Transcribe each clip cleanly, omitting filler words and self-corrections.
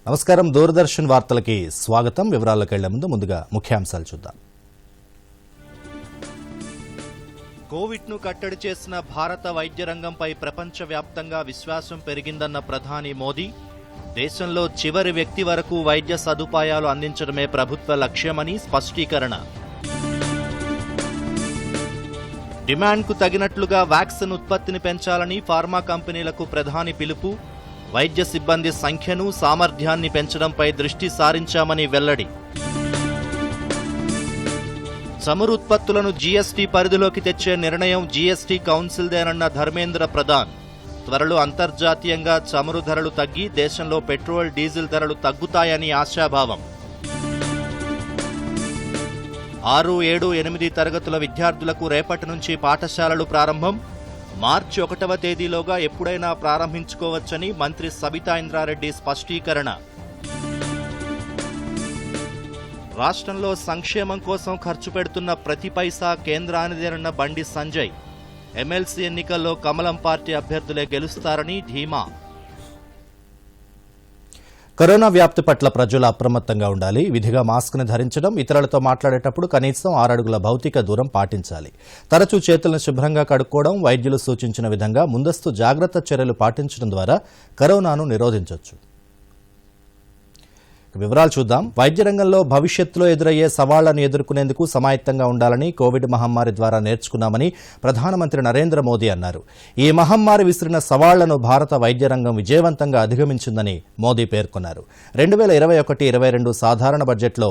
నమస్కారం దూరదర్శన్ వార్తలకి స్వాగతం. వివరాల్లోకి వెళ్లే ముందుగా ముఖ్యాంశాలు చూద్దాం. కోవిడ్ను కట్టడి చేసిన భారత వైద్య రంగంపై ప్రపంచవ్యాప్తంగా విశ్వాసం పెరిగిందన్న ప్రధాని మోదీ, దేశంలో చివరి వ్యక్తి వరకు వైద్య సదుపాయాలు అందించడమే ప్రభుత్వ లక్ష్యమని స్పష్టీకరణ. డిమాండ్కు తగినట్లుగా వ్యాక్సిన్ ఉత్పత్తిని పెంచాలని ఫార్మా కంపెనీలకు ప్రధాని పిలుపు. వైద్య సిబ్బంది సంఖ్యను సామర్థ్యాన్ని పెంచడంపై దృష్టి సారించామని వెల్లడి. చమురు ఉత్పత్తులను జీఎస్టీ పరిధిలోకి తెచ్చే నిర్ణయం జీఎస్టీ కౌన్సిల్దేనన్న ధర్మేంద్ర ప్రధాన్. త్వరలో అంతర్జాతీయంగా చమురు ధరలు తగ్గి దేశంలో పెట్రోల్ డీజిల్ ధరలు తగ్గుతాయని ఆశాభావం. 6, 7, 8 తరగతుల విద్యార్థులకు రేపటి నుంచి పాఠశాలలు ప్రారంభం. మార్చి 1వ తేదీలోగా ఎప్పుడైనా ప్రారంభించుకోవచ్చని మంత్రి సబితా ఇంద్రారెడ్డి స్పష్టీకరణ. రాష్ట్రంలో సంక్షేమం కోసం ఖర్చు పెడుతున్న ప్రతి పైసా కేంద్రానిదేనన్న బండి సంజయ్. ఎమ్మెల్సీ ఎన్నికల్లో కమలం పార్టీ అభ్యర్థులే గెలుస్తారని ధీమా. కరోనా వ్యాప్తి పట్ల ప్రజలు అప్రమత్తంగా ఉండాలి. విధిగా మాస్క్ను ధరించడం, ఇతరులతో మాట్లాడేటప్పుడు కనీసం 6 అడుగుల భౌతిక దూరం పాటించాలి. తరచూ చేతులను శుభ్రంగా కడుక్కోవడం, వైద్యులు సూచించిన విధంగా ముందస్తు జాగ్రత్త చర్యలు పాటించడం ద్వారా కరోనాను నిరోధించవచ్చు. వివరాలు చూద్దాం. వైద్య రంగంలో భవిష్యత్తులో ఎదురయ్యే సవాళ్లను ఎదుర్కొనేందుకు సమాయత్తంగా ఉండాలని కోవిడ్ మహమ్మారి ద్వారా నేర్చుకున్నామని ప్రధానమంత్రి నరేంద్ర మోదీ అన్నారు. ఈ మహమ్మారి విసిరిన సవాళ్లను భారత వైద్య రంగం విజయవంతంగా అధిగమించిందని మోదీ పేర్కొన్నారు. 2021-22 సాధారణ బడ్జెట్లో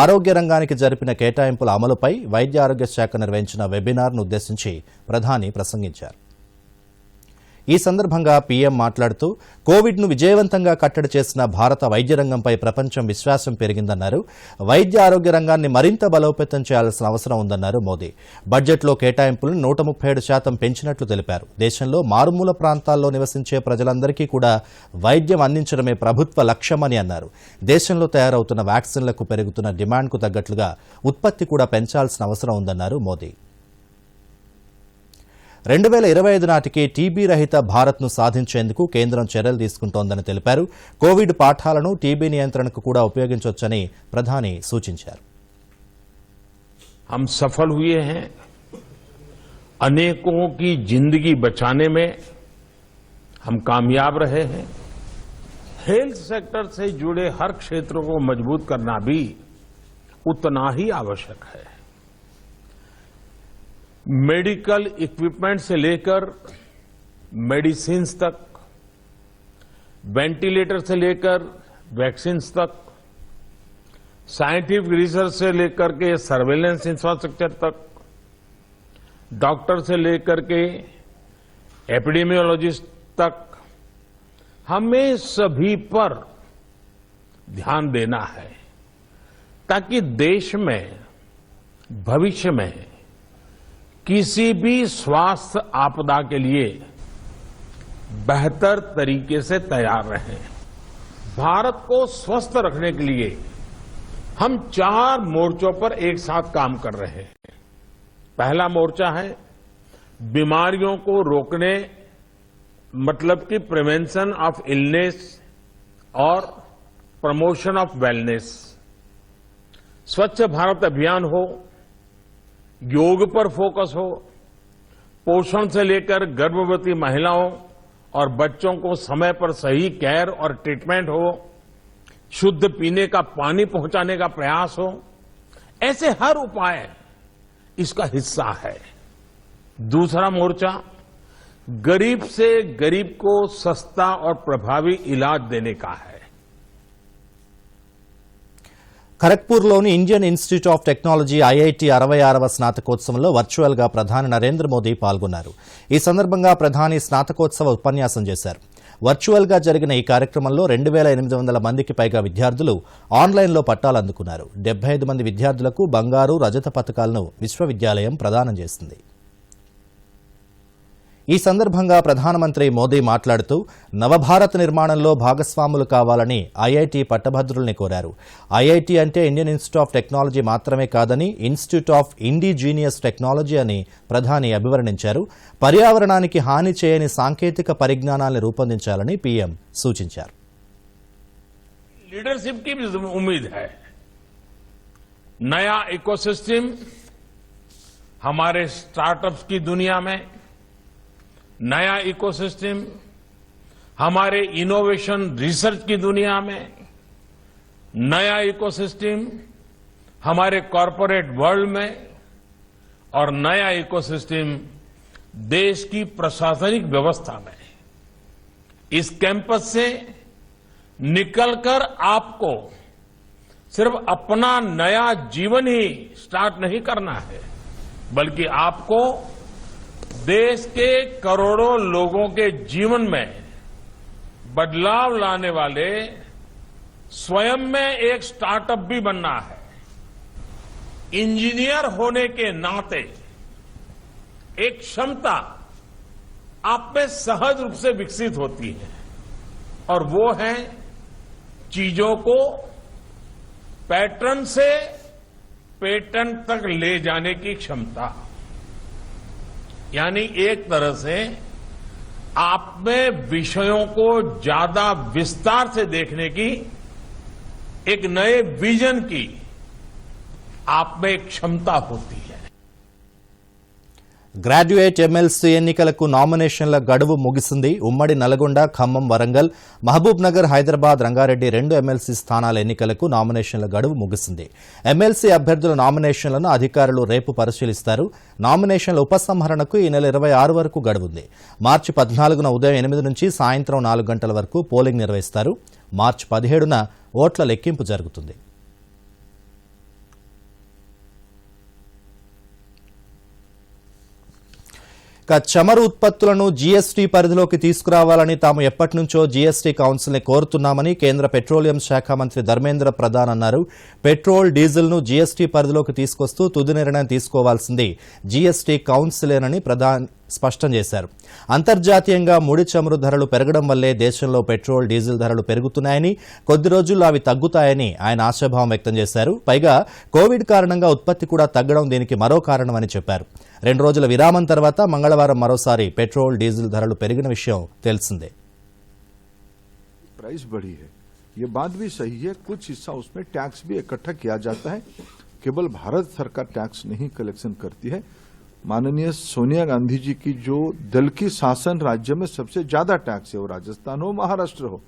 ఆరోగ్య రంగానికి జరిపిన కేటాయింపుల అమలుపై వైద్య ఆరోగ్య శాఖ నిర్వహించిన వెబినార్ను ఉద్దేశించి ప్రధాని ప్రసంగించారు. ఈ సందర్భంగా పీఎం మాట్లాడుతూ, కోవిడ్ను విజయవంతంగా కట్టడి చేసిన భారత వైద్య రంగంపై ప్రపంచం విశ్వాసం పెరిగిందన్నారు. వైద్య ఆరోగ్య రంగాన్ని మరింత బలోపేతం చేయాల్సిన అవసరం ఉందన్నారు మోదీ. బడ్జెట్లో కేటాయింపులను 137% పెంచినట్లు తెలిపారు. దేశంలో మారుమూల ప్రాంతాల్లో నివసించే ప్రజలందరికీ కూడా వైద్యం అందించడమే ప్రభుత్వ లక్ష్యమని అన్నారు. దేశంలో తయారవుతున్న వ్యాక్సిన్లకు పెరుగుతున్న డిమాండ్కు తగ్గట్లుగా ఉత్పత్తి కూడా పెంచాల్సిన అవసరం ఉందన్నారు మోదీ. 2025 నాటికి టీబీ రహిత భారత్ను సాధించేందుకు కేంద్రం చర్యలు తీసుకుంటోందని తెలిపారు. కోవిడ్ పాఠాలను టీబీ నియంత్రణకు కూడా ఉపయోగించవచ్చని ప్రధాని సూచించారు. हम सफल हुए हैं, अनेकों की जिंदगी बचाने में हम कामयाब रहे हैं. हेल्थ सेक्टर से जुड़े हर क्षेत्र को मजबूत करना भी उतना ही आवश्यक है. मेडिकल इक्विपमेंट से लेकर मेडिसिन्स तक, वेंटिलेटर से लेकर वैक्सीन्स तक, साइंटिफिक रिसर्च से लेकर के सर्वेलेंस इंफ्रास्ट्रक्चर तक, डॉक्टर से लेकर के एपिडेमियोलॉजिस्ट तक, हमें सभी पर ध्यान देना है ताकि देश में भविष्य में किसी भी स्वास्थ्य आपदा के लिए बेहतर तरीके से तैयार रहें. भारत को स्वस्थ रखने के लिए हम 4 मोर्चों पर एक साथ काम कर रहे हैं. पहला मोर्चा है बीमारियों को रोकने, मतलब कि प्रिवेंशन ऑफ इलनेस और प्रमोशन ऑफ वेलनेस. स्वच्छ भारत अभियान हो, योग पर फोकस हो, पोषण से लेकर गर्भवती महिलाओं और बच्चों को समय पर सही केयर और ट्रीटमेंट हो, शुद्ध पीने का पानी पहुंचाने का प्रयास हो, ऐसे हर उपाय इसका हिस्सा है. दूसरा मोर्चा गरीब से गरीब को सस्ता और प्रभावी इलाज देने का है. ఖరగ్పూర్లోని Indian Institute of Technology IIT 66వ స్నాతకోత్సవంలో వర్చువల్గా ప్రధాని నరేంద్ర మోదీ పాల్గొన్నారు. ఈ సందర్భంగా ప్రధాని స్నాతకోత్సవ ఉపన్యాసం చేశారు. వర్చువల్గా జరిగిన ఈ కార్యక్రమంలో 2800 మందికి పైగా విద్యార్థులు ఆన్లైన్లో పట్టాలు అందుకున్నారు. 75 మంది విద్యార్థులకు బంగారు, రజత పతకాలను విశ్వవిద్యాలయం ప్రదానం చేసింది. ఈ సందర్భంగా ప్రధానమంత్రి మోదీ మాట్లాడుతూ, నవభారత నిర్మాణంలో భాగస్వాములు కావాలని ఐఐటి పట్టభద్రుల్ని కోరారు. ఐఐటి అంటే ఇండియన్ ఇన్స్టిట్యూట్ ఆఫ్ టెక్నాలజీ మాత్రమే కాదని ఇన్స్టిట్యూట్ ఆఫ్ ఇండిజీనియస్ టెక్నాలజీ అని ప్రధాని అభివర్ణించారు. పర్యావరణానికి హాని చేయని సాంకేతిక పరిజ్ఞానాలను రూపొందించాలని పీఎం సూచించారు. लीडरशिप की भी उम्मीद है। नया इकोसिस्टम हमारे स्टार्टअप्स की दुनिया में, नया इकोसिस्टम हमारे इनोवेशन रिसर्च की दुनिया में, नया इकोसिस्टम हमारे कॉरपोरेट वर्ल्ड में और नया इकोसिस्टम देश की प्रशासनिक व्यवस्था में। इस कैंपस से निकलकर आपको सिर्फ अपना नया जीवन ही स्टार्ट नहीं करना है, बल्कि आपको देश के करोड़ों लोगों के जीवन में बदलाव लाने वाले स्वयं में एक स्टार्टअप भी बनना है। इंजीनियर होने के नाते एक क्षमता आप में सहज रूप से विकसित होती है और वो है चीजों को पैटर्न से पेटेंट तक ले जाने की क्षमता। यानी एक तरह से आप में विषयों को ज्यादा विस्तार से देखने की, एक नए विजन की आप में एक क्षमता होती है। గ్రాడ్యుయేట్ ఎమ్మెల్సీ ఎన్నికలకు నామినేషన్ల గడువు ముగిసింది. ఉమ్మడి నల్గొండ, ఖమ్మం, వరంగల్, మహబూబ్ నగర్, హైదరాబాద్, రంగారెడ్డి 2 ఎమ్మెల్సీ స్థానాల ఎన్నికలకు నామినేషన్ల గడువు ముగిసింది. ఎమ్మెల్సీ అభ్యర్థుల నామినేషన్లను అధికారులు రేపు పరిశీలిస్తారు. నామినేషన్ల ఉపసంహరణకు ఈ నెల 26 వరకు గడువుంది. మార్చి 14న ఉదయం 8 నుంచి సాయంత్రం 4 గంటల వరకు పోలింగ్ నిర్వహిస్తారు. మార్చి 17న ఓట్ల లెక్కింపు జరుగుతుంది. చమురు ఉత్పత్తులను జీఎస్టీ పరిధిలోకి తీసుకురావాలని తాము ఎప్పటి నుంచో జీఎస్టీ కౌన్సిల్ని కోరుతున్నామని కేంద్ర పెట్రోలియం శాఖ మంత్రి ధర్మేంద్ర ప్రధాన్ అన్నారు. పెట్రోల్, డీజిల్ను జీఎస్టీ పరిధిలోకి తీసుకొస్తూ తుది నిర్ణయం తీసుకోవాల్సింది జీఎస్టీ కౌన్సిలేనని ప్రధాన్ స్పష్టం చేశారు. అంతర్జాతీయంగా ముడి చమురు ధరలు పెరగడం వల్లే దేశంలో పెట్రోల్, డీజిల్ ధరలు పెరుగుతున్నాయని, కొద్ది రోజుల్లో అవి తగ్గుతాయని ఆయన ఆశాభావం వ్యక్తం చేశారు. పైగా కోవిడ్ కారణంగా ఉత్పత్తి కూడా తగ్గడం దీనికి మరో కారణమని చెప్పారు. 2 రోజుల విరామం తర్వాత మంగళవారం మరోసారి పెట్రోల్, డీజిల్ ధరలు పెరిగిన విషయం తెలిసిందే. प्राइस बढ़ी है, ये बात भी सही है. कुछ हिस्सा उसमें टैक्स भी इकट्ठा किया जाता है. केवल भारत सरकार टैक्स नहीं कलेक्शन करती है. माननीय सोनिया गांधी जी की जो दल की शासन राज्य में सबसे ज्यादा टैक्स है, वो राजस्थान हो, महाराष्ट्र हो,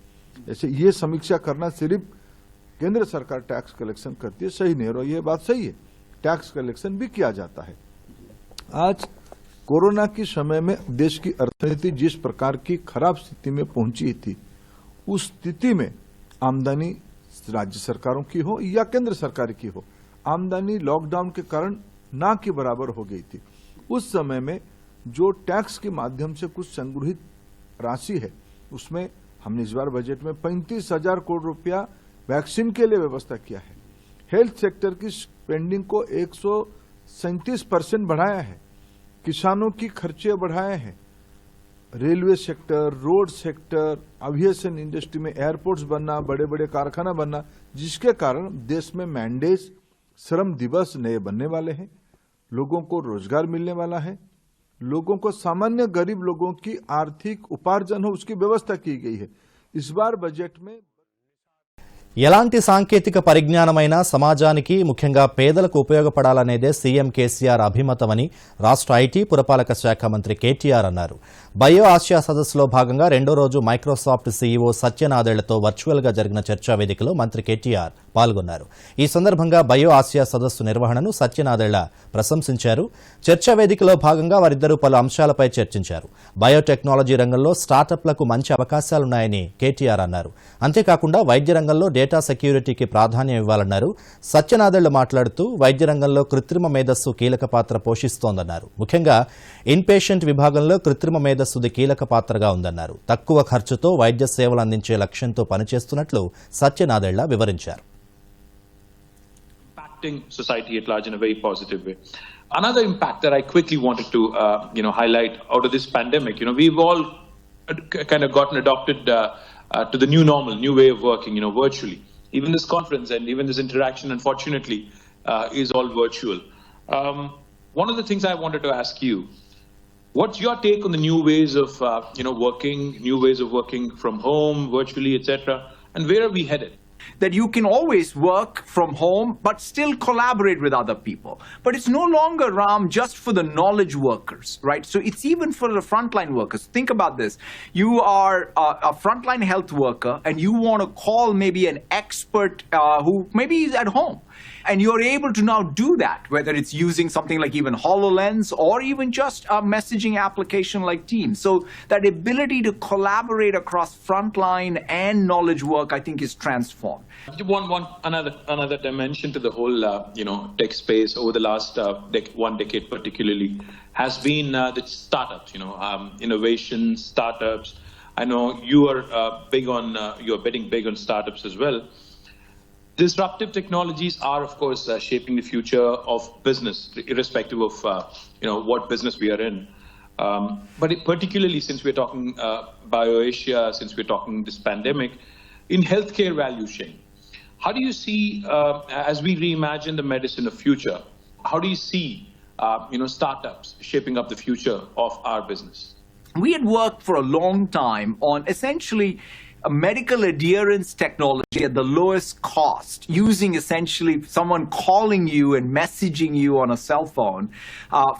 ऐसे ये समीक्षा करना सिर्फ केंद्र सरकार टैक्स कलेक्शन करती है सही नहीं. और ये बात सही है, टैक्स कलेक्शन भी किया जाता है. आज कोरोना के समय में देश की अर्थनीति जिस प्रकार की खराब स्थिति में पहुंची थी, उस स्थिति में आमदनी राज्य सरकारों की हो या केंद्र सरकार की हो, आमदनी लॉकडाउन के कारण ना के बराबर हो गई थी. उस समय में जो टैक्स के माध्यम से कुछ संग्रहित राशि है, उसमें हमने इस बार बजट में 35,000 करोड़ रुपया वैक्सीन के लिए व्यवस्था किया है. हेल्थ सेक्टर की स्पेंडिंग को 137% बढ़ाया है. किसानों की खर्चे बढ़ाए हैं. Railway sector, road sector, aviation industry में एयरपोर्ट्स बनना, बड़े बड़े कारखाना बनना, जिसके कारण देश में मैंडेज, श्रम दिवस नए बनने वाले हैं. लोगों को रोजगार मिलने वाला है. लोगों को, सामान्य गरीब लोगों की आर्थिक उपार्जन हो, उसकी व्यवस्था की गई है. इस बार बजट में ఎలాంటి సాంకేతిక పరిజ్ఞానమైనా సమాజానికి, ముఖ్యంగా పేదలకు ఉపయోగపడాలనేదే సీఎం కేసీఆర్ అభిమతమని రాష్ట్ర ఐటీ పురపాలక శాఖ మంత్రి కేటీఆర్ అన్నారు. బయో ఆసియా సదస్సులో భాగంగా 2వ రోజు మైక్రోసాఫ్ట్ సీఈఓ సత్యనాదెళ్లతో వర్చువల్గా జరిగిన చర్చా వేదికలో మంత్రి కేటీఆర్ పాల్గొన్నారు. ఈ సందర్భంగా బయో ఆసియా సదస్సు నిర్వహణను సత్యనాదెళ్ల ప్రశంసించారు. చర్చా వేదికలో భాగంగా వారిద్దరూ పలు అంశాలపై చర్చించారు. బయోటెక్నాలజీ రంగంలో స్టార్టప్లకు మంచి అవకాశాలున్నాయని కేటీఆర్ అన్నారు. అంతేకాకుండా వైద్య రంగంలో డేటా సెక్యూరిటీకి ప్రాధాన్యం ఇవ్వాలన్నారు. సత్యనాదెళ్ల మాట్లాడుతూ వైద్య రంగంలో కృత్రిమ మేధస్సు కీలక పాత్ర పోషిస్తోందన్నారు. ముఖ్యంగా ఇన్పేషెంట్ విభాగంలో కృత్రిమ మేధస్సుది కీలక పాత్రగా ఉందన్నారు. తక్కువ ఖర్చుతో వైద్య సేవలు అందించే లక్ష్యంతో పనిచేస్తున్నట్లు సత్యనాదెళ్ల వివరించారు. Society at large in a very positive way. Another impact that I quickly wanted to, highlight out of this pandemic, we've all kind of gotten adopted to the new normal, new way of working, virtually. Even this conference and even this interaction, unfortunately, is all virtual. One of the things I wanted to ask you, what's your take on the new ways of, working, new ways of working from home, virtually, etc., and where are we headed? that you can always work from home but still collaborate with other people. But it's no longer, Ram, just for the knowledge workers, right? So it's even for the frontline workers. Think about this. You are a frontline health worker and you want to call maybe an expert who maybe is at home. And you're able to now do that, whether it's using something like even HoloLens or even just a messaging application like Teams. So that ability to collaborate across frontline and knowledge work, I think, is transformed. Another dimension to the whole, tech space over the last one decade particularly has been the startups, innovation, startups. I know you are you're betting big on startups as well. Disruptive technologies are, of course, shaping the future of business, irrespective of what business we are in. But particularly since we're talking BioAsia, since we're talking this pandemic, in healthcare value chain, how do you see, as we reimagine the medicine of future, how do you see, startups shaping up the future of our business? We had worked for a long time on essentially a medical adherence technology at the lowest cost, using essentially someone calling you and messaging you on a cell phone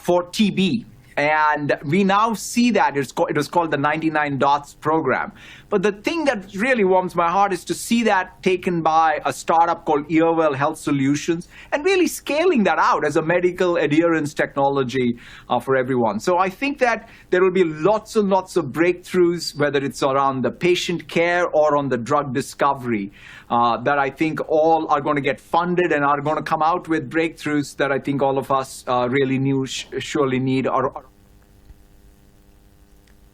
for TB. And we now see that it was called the 99 Dots program. But the thing that really warms my heart is to see that taken by a startup called Earwell Health Solutions and really scaling that out as a medical adherence technology for everyone. So I think that there will be lots and lots of breakthroughs, whether it's around the patient care or on the drug discovery, that I think all are going to get funded and are going to come out with breakthroughs that I think all of us really surely need.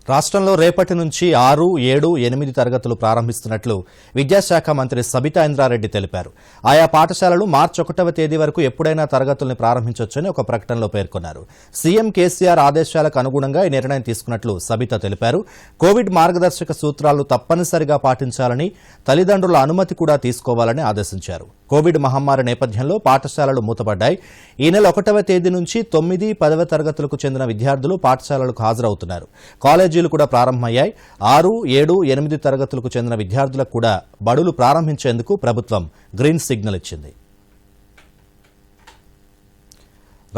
రాష్ట్రంలో రేపటి నుంచి 6, 7, 8 తరగతులు ప్రారంభిస్తున్నట్లు విద్యాశాఖ మంత్రి సబితా ఇంద్రారెడ్డి తెలిపారు. ఆయా పాఠశాలలు మార్చి 1వ తేదీ వరకు ఎప్పుడైనా తరగతుల్ని ప్రారంభించొచ్చని ఒక ప్రకటనలో పేర్కొన్నారు. సీఎం కేసీఆర్ ఆదేశాలకు అనుగుణంగా ఈ నిర్ణయం తీసుకున్నట్లు సబితా తెలిపారు. కోవిడ్ మార్గదర్శక సూత్రాలను తప్పనిసరిగా పాటించాలని, తల్లిదండ్రుల అనుమతి కూడా తీసుకోవాలని ఆదేశించారు. కోవిడ్ మహమ్మారి నేపథ్యంలో పాఠశాలలు మూతపడ్డాయి. ఈ నెల 1వ తేదీ నుంచి 9, 10వ తరగతులకు చెందిన విద్యార్థులు పాఠశాలలకు హాజరవుతున్నారు. కాలేజీలు కూడా ప్రారంభమయ్యాయి. 6, 7, 8 తరగతులకు చెందిన విద్యార్థులకు కూడా బడులు ప్రారంభించేందుకు ప్రభుత్వం గ్రీన్ సిగ్నల్ ఇచ్చింది.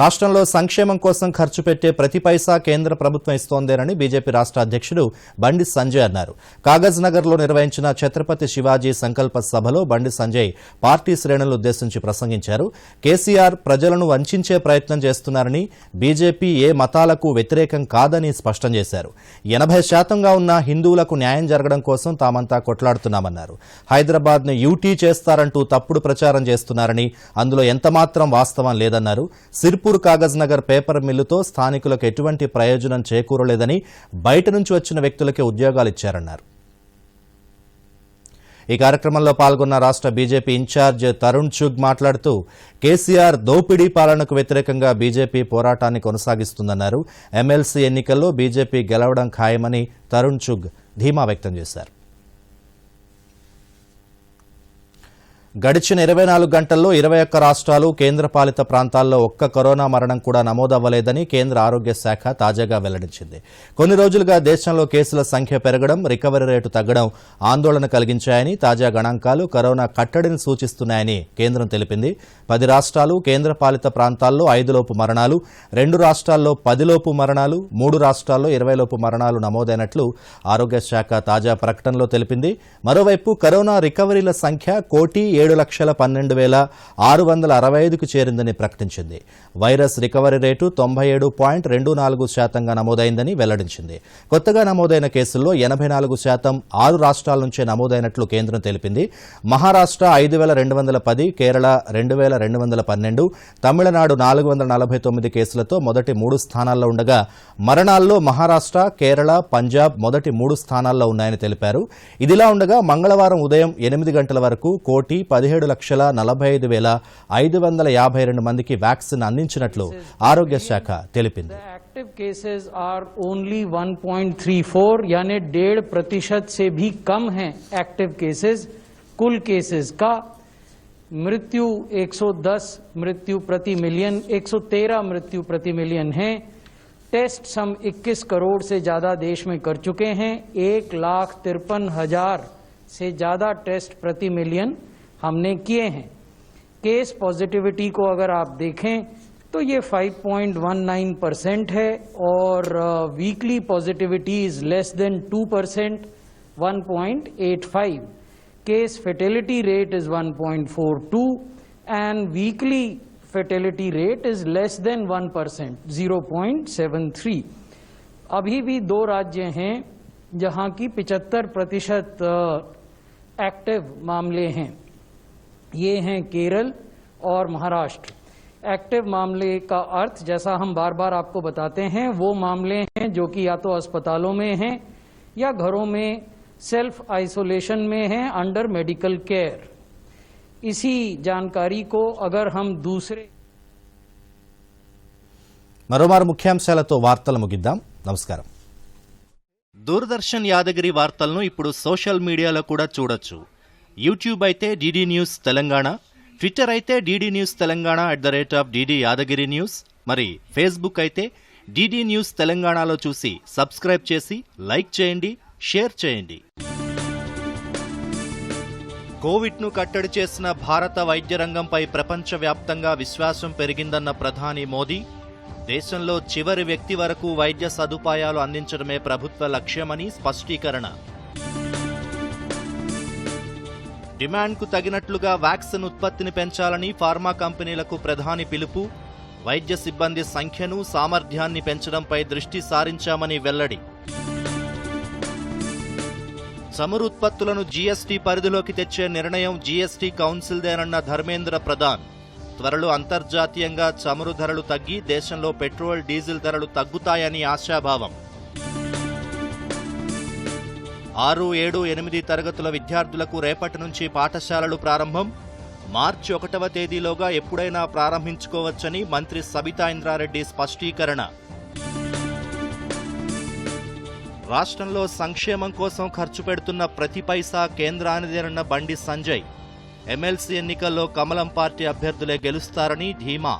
రాష్ట్రంలో సంక్షేమం కోసం ఖర్చు పెట్టే ప్రతి పైసా కేంద్ర ప్రభుత్వం ఇస్తోందేనని బీజేపీ రాష్ట్ర అధ్యక్షుడు బండి సంజయ్ అన్నారు. కాగజ్ నగర్లో నిర్వహించిన ఛత్రపతి శివాజీ సంకల్ప సభలో బండి సంజయ్ పార్టీ శ్రేణులను ఉద్దేశించి ప్రసంగించారు. కేసీఆర్ ప్రజలను వంచే ప్రయత్నం చేస్తున్నారని, బీజేపీ ఏ మతాలకు వ్యతిరేకం కాదని స్పష్టం చేశారు. 80% ఉన్న హిందువులకు న్యాయం జరగడం కోసం తామంతా కొట్లాడుతున్నామన్నారు. హైదరాబాద్ను యూటీ చేస్తారంటూ తప్పుడు ప్రచారం చేస్తున్నారని, అందులో ఎంతమాత్రం వాస్తవం లేదన్నారు. సిర్పూర్ కాగజ్ నగర్ పేపర్ మిల్లుతో స్థానికులకు ఎటువంటి ప్రయోజనం చేకూరలేదని, బయట నుంచి వచ్చిన వ్యక్తులకే ఉద్యోగాలిచ్చారన్నారు. ఈ కార్యక్రమంలో పాల్గొన్న రాష్ట్ర బీజేపీ ఇన్ఛార్జ్ తరుణ్ చుగ్ మాట్లాడుతూ కేసీఆర్ దోపిడీ పాలనకు వ్యతిరేకంగా బీజేపీ పోరాటాన్ని కొనసాగిస్తుందన్నారు. ఎమ్మెల్సీ ఎన్నికల్లో బీజేపీ గెలవడం ఖాయమని తరుణ్ చుగ్ ధీమా వ్యక్తం చేశారు. గడిచిన 24 గంటల్లో 21 రాష్ట్రాలు, కేంద్రపాలిత ప్రాంతాల్లో ఒక్క కరోనా మరణం కూడా నమోదవ్వలేదని కేంద్ర ఆరోగ్య శాఖ తాజాగా వెల్లడించింది. కొన్ని రోజులుగా దేశంలో కేసుల సంఖ్య పెరగడం, రికవరీ రేటు తగ్గడం ఆందోళన కలిగించాయని, తాజా గణాంకాలు కరోనా కట్టడిని సూచిస్తున్నాయని కేంద్రం తెలిపింది. 10 రాష్ట్రాలు, కేంద్రపాలిత ప్రాంతాల్లో 5 లోపు మరణాలు, 2 రాష్ట్రాల్లో 10 లోపు మరణాలు, 3 రాష్ట్రాల్లో 20 లోపు మరణాలు నమోదైనట్లు ఆరోగ్య శాఖ తాజా ప్రకటనలో తెలిపింది. మరోవైపు కరోనా రికవరీల సంఖ్య 1,712,665కు చేరిందని ప్రకటించింది. వైరస్ రికవరీ రేటు 97.24%గా నమోదైందని వెల్లడించింది. కొత్తగా నమోదైన కేసుల్లో 84% 6 రాష్ట్రాల నుంచే నమోదైనట్లు కేంద్రం తెలిపింది. మహారాష్ట్ర 5,210, కేరళ 2,212, తమిళనాడు 449 కేసులతో మొదటి 3 స్థానాల్లో ఉండగా, మరణాల్లో మహారాష్ట్ర, కేరళ, పంజాబ్ మొదటి 3 స్థానాల్లో ఉన్నాయని తెలిపారు. ఇదిలా ఉండగా మంగళవారం ఉదయం 8 గంటల వరకు 1,17,45,552 మందికి వ్యాక్సిన్ అందించినట్లు ఆరోగ్య శాఖ తెలిపింది. एक्टिव केसेस आर ओनली 1.34 यानी 1.5% से भी कम हैं एक्टिव केसेस कुल केसेस का. मृत्यु 110 मृत्यु प्रति मिलियन, 113 मृत्यु प्रति मिलियन हैं. टेस्ट हम 21 करोड़ से ज्यादा देश में कर चुके हैं. 1,53,000 से ज्यादा टेस्ट प्रति मिलियन हमने किए हैं। केस पॉजिटिविटी को अगर आप देखें तो ये 5.19% है और weekly positivity is less than 2%, 1.85. Case fatality rate is 1.42 and weekly fatality rate is less than 1%, 0.73. अभी भी 2 राज्य हैं जहां की 75% एक्टिव मामले हैं। ये हैं केरल और महाराष्ट्र। एक्टिव मामले का अर्थ, जैसा हम बार बार आपको बताते हैं, वो मामले हैं जो कि या तो अस्पतालों में हैं या घरों में सेल्फ आइसोलेशन में हैं अंडर मेडिकल केयर। इसी जानकारी को अगर हम दूसरे మరోమారు ముఖ్యాంశాలతో వార్తలు ముగిద్దాం. నమస్కారం. దూరదర్శన్ యాదగిరి వార్తలను ఇప్పుడు సోషల్ మీడియాలో కూడా చూడొచ్చు. యూట్యూబ్ అయితే డీడీ న్యూస్ తెలంగాణ, ట్విట్టర్ అయితే DD news Telangana @DD Yadagiri news, మరి ఫేస్బుక్ అయితే డీడీ న్యూస్ తెలంగాణలో చూసి సబ్స్క్రైబ్ చేసి లైక్ చేయండి, షేర్ చేయండి. కోవిడ్ను కట్టడి చేసిన భారత వైద్య రంగంపై ప్రపంచవ్యాప్తంగా విశ్వాసం పెరిగిందన్న ప్రధాని మోదీ, దేశంలో చివరి వ్యక్తి వరకు వైద్య సదుపాయాలు అందించడమే ప్రభుత్వ లక్ష్యమని స్పష్టీకరణ. డిమాండ్కు తగినట్లుగా వ్యాక్సిన్ ఉత్పత్తిని పెంచాలని ఫార్మా కంపెనీలకు ప్రధాని పిలుపు. వైద్య సిబ్బంది సంఖ్యను, సామర్థ్యాన్ని పెంచడంపై దృష్టి సారించామని వెల్లడి. చమురు ఉత్పత్తులను జీఎస్టీ పరిధిలోకి తెచ్చే నిర్ణయం జీఎస్టీ కౌన్సిల్దేనన్న ధర్మేంద్ర ప్రధాన్. త్వరలో అంతర్జాతీయంగా చమురు ధరలు తగ్గి దేశంలో పెట్రోల్, డీజిల్ ధరలు తగ్గుతాయని ఆశాభావం. 6, 7, 8 తరగతుల విద్యార్థులకు రేపటి నుంచి పాఠశాలలు ప్రారంభం. మార్చి 1వ తేదీలోగా ఎప్పుడైనా ప్రారంభించుకోవచ్చని మంత్రి సబితా ఇంద్రారెడ్డి స్పష్టీకరణ. రాష్ట్రంలో సంక్షేమం కోసం ఖర్చు పెడుతున్న ప్రతి పైసా కేంద్రానిదేనన్న బండి సంజయ్. ఎమ్మెల్సీ ఎన్నికల్లో కమలం పార్టీ అభ్యర్థులే గెలుస్తారని ధీమా.